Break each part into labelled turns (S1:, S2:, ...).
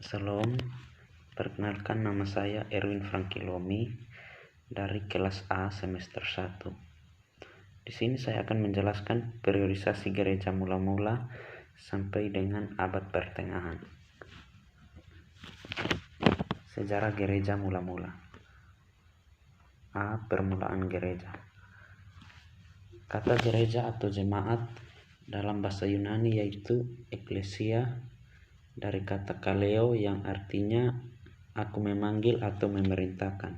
S1: Salam, perkenalkan nama saya Erwin Frankilomi dari kelas A semester 1. Di sini saya akan menjelaskan periodisasi gereja mula-mula sampai dengan abad pertengahan. Sejarah gereja mula-mula. A. Permulaan gereja. Kata gereja atau jemaat dalam bahasa Yunani yaitu eklesia, dari kata kaleo yang artinya aku memanggil atau memerintahkan.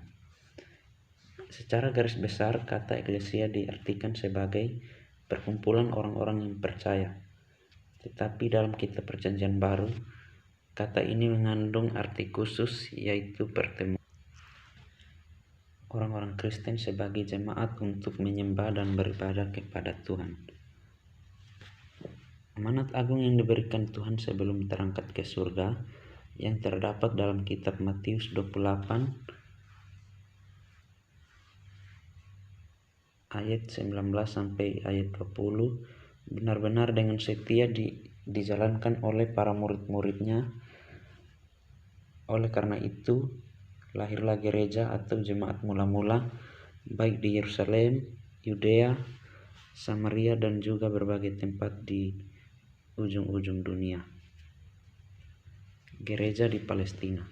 S1: Secara garis besar, kata eklesia diartikan sebagai perkumpulan orang-orang yang percaya. Tetapi dalam kitab Perjanjian Baru, kata ini mengandung arti khusus, yaitu pertemuan orang-orang Kristen sebagai jemaat untuk menyembah dan beribadah kepada Tuhan. Amanat agung yang diberikan Tuhan sebelum terangkat ke surga yang terdapat dalam kitab Matius 28 ayat 19 sampai ayat 20 benar-benar dengan setia dijalankan oleh para murid-muridnya. Oleh karena itu, lahirlah gereja atau jemaat mula-mula baik di Yerusalem, Yudea, Samaria dan juga berbagai tempat di ujung-ujung dunia. Gereja di Palestina.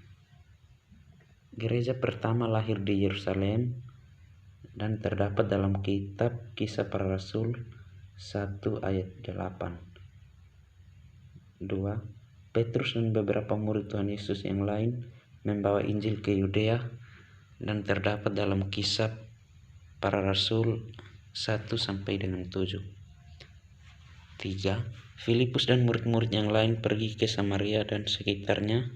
S1: Gereja pertama lahir di Yerusalem dan terdapat dalam kitab Kisah Para Rasul 1 ayat 8. 2. Petrus dan beberapa murid Tuhan Yesus yang lain membawa Injil ke Yudea dan terdapat dalam Kisah Para Rasul 1 sampai dengan 7. 3. Filipus dan murid-murid yang lain pergi ke Samaria dan sekitarnya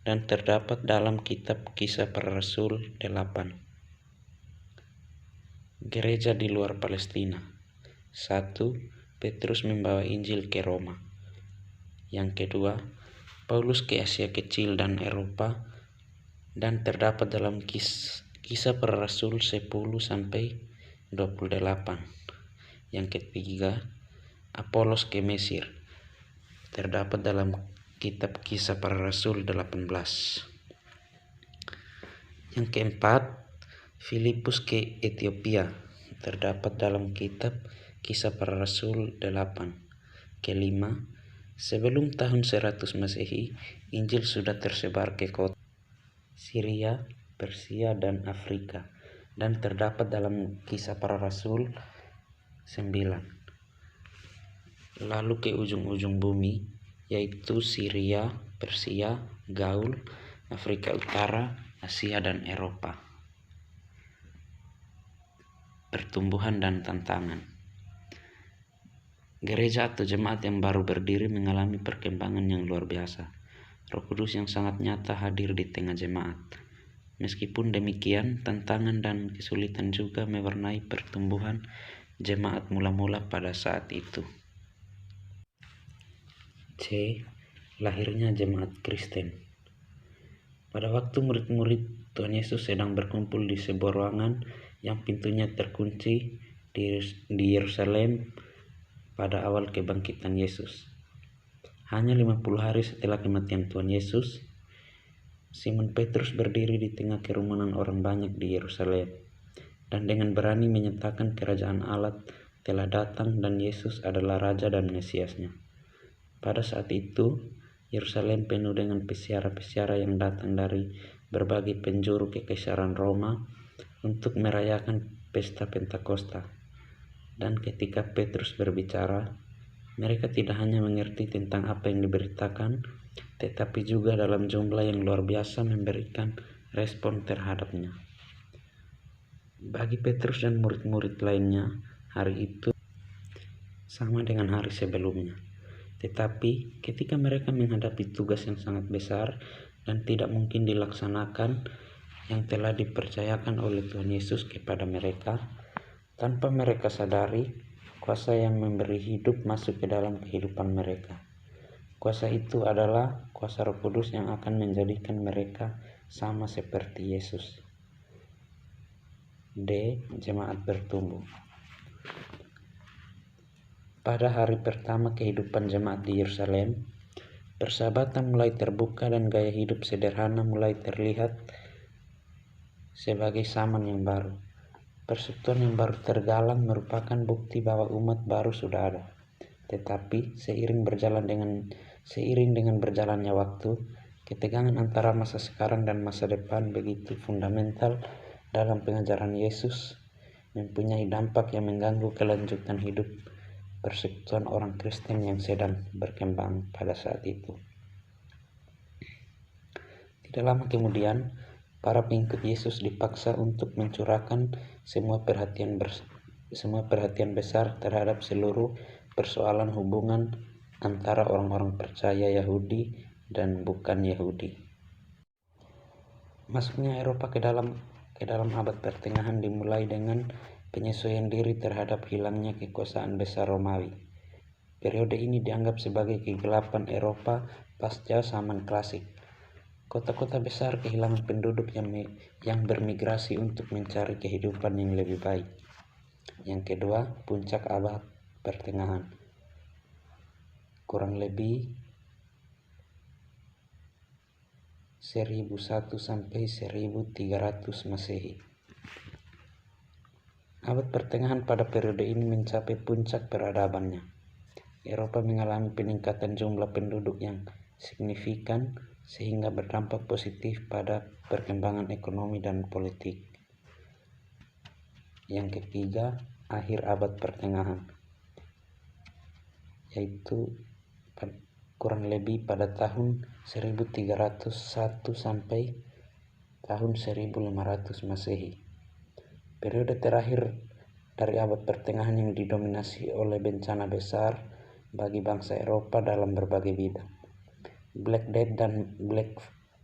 S1: dan terdapat dalam kitab Kisah Para Rasul 8. Gereja di luar Palestina. 1. Petrus membawa Injil ke Roma. Yang kedua, Paulus ke Asia Kecil dan Eropa dan terdapat dalam Kisah Para Rasul 10 sampai 28. Yang ketiga, Apolos ke Mesir, terdapat dalam kitab Kisah Para Rasul 18. Yang keempat, Filipus ke Ethiopia, terdapat dalam kitab Kisah Para Rasul 8. Kelima, sebelum tahun 100 Masehi, Injil sudah tersebar ke kota Syria, Persia, dan Afrika dan terdapat dalam Kisah Para Rasul 9. Lalu ke ujung-ujung bumi, yaitu Syria, Persia, Gaul, Afrika Utara, Asia, dan Eropa. Pertumbuhan dan tantangan. Gereja atau jemaat yang baru berdiri mengalami perkembangan yang luar biasa. Roh Kudus yang sangat nyata hadir di tengah jemaat. Meskipun demikian, tantangan dan kesulitan juga mewarnai pertumbuhan jemaat mula-mula pada saat itu. C. Lahirnya jemaat Kristen. Pada waktu murid-murid Tuhan Yesus sedang berkumpul di sebuah ruangan yang pintunya terkunci di Yerusalem pada awal kebangkitan Yesus. Hanya 50 hari setelah kematian Tuhan Yesus, Simon Petrus berdiri di tengah kerumunan orang banyak di Yerusalem dan dengan berani menyatakan kerajaan Allah telah datang dan Yesus adalah Raja dan Mesiasnya. Pada saat itu, Yerusalem penuh dengan pesiara-pesiara yang datang dari berbagai penjuru kekaisaran Roma untuk merayakan pesta Pentakosta. Dan ketika Petrus berbicara, mereka tidak hanya mengerti tentang apa yang diberitakan, tetapi juga dalam jumlah yang luar biasa memberikan respon terhadapnya. Bagi Petrus dan murid-murid lainnya, hari itu sama dengan hari sebelumnya. Tetapi ketika mereka menghadapi tugas yang sangat besar dan tidak mungkin dilaksanakan yang telah dipercayakan oleh Tuhan Yesus kepada mereka, tanpa mereka sadari, kuasa yang memberi hidup masuk ke dalam kehidupan mereka. Kuasa itu adalah kuasa Roh Kudus yang akan menjadikan mereka sama seperti Yesus. D. Jemaat bertumbuh. Pada hari pertama kehidupan jemaat di Yerusalem, Persahabatan mulai terbuka dan gaya hidup sederhana mulai terlihat sebagai zaman yang baru. Persekutuan yang baru tergalang merupakan bukti bahwa umat baru sudah ada. Tetapi seiring dengan berjalannya waktu, ketegangan antara masa sekarang dan masa depan begitu fundamental dalam pengajaran Yesus mempunyai dampak yang mengganggu kelanjutan hidup persekutuan orang Kristen yang sedang berkembang pada saat itu. Tidak lama kemudian, para pengikut Yesus dipaksa untuk mencurahkan semua perhatian besar terhadap seluruh persoalan hubungan antara orang-orang percaya Yahudi dan bukan Yahudi. Masuknya Eropa ke dalam abad pertengahan dimulai dengan penyesuaian diri terhadap hilangnya kekuasaan besar Romawi. Periode ini dianggap sebagai kegelapan Eropa pasca zaman klasik. Kota-kota besar kehilangan penduduk yang bermigrasi untuk mencari kehidupan yang lebih baik. Yang kedua, puncak abad pertengahan. Kurang lebih 1001 sampai 1300 Masehi. Abad pertengahan pada periode ini mencapai puncak peradabannya. Eropa mengalami peningkatan jumlah penduduk yang signifikan sehingga berdampak positif pada perkembangan ekonomi dan politik. Yang ketiga, akhir abad pertengahan, yaitu kurang lebih pada tahun 1301 sampai tahun 1500 Masehi. Periode terakhir dari abad pertengahan yang didominasi oleh bencana besar bagi bangsa Eropa dalam berbagai bidang. Black Death dan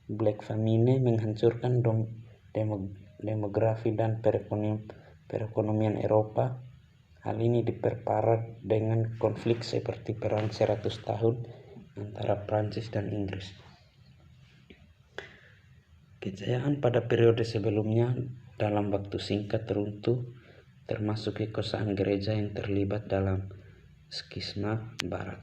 S1: Black Famine menghancurkan demografi dan perekonomian Eropa. Hal ini diperparah dengan konflik seperti Perang 100 tahun antara Prancis dan Inggris. Kejayaan pada periode sebelumnya dalam waktu singkat runtuh, termasuk kekuasaan gereja yang terlibat dalam skisma Barat.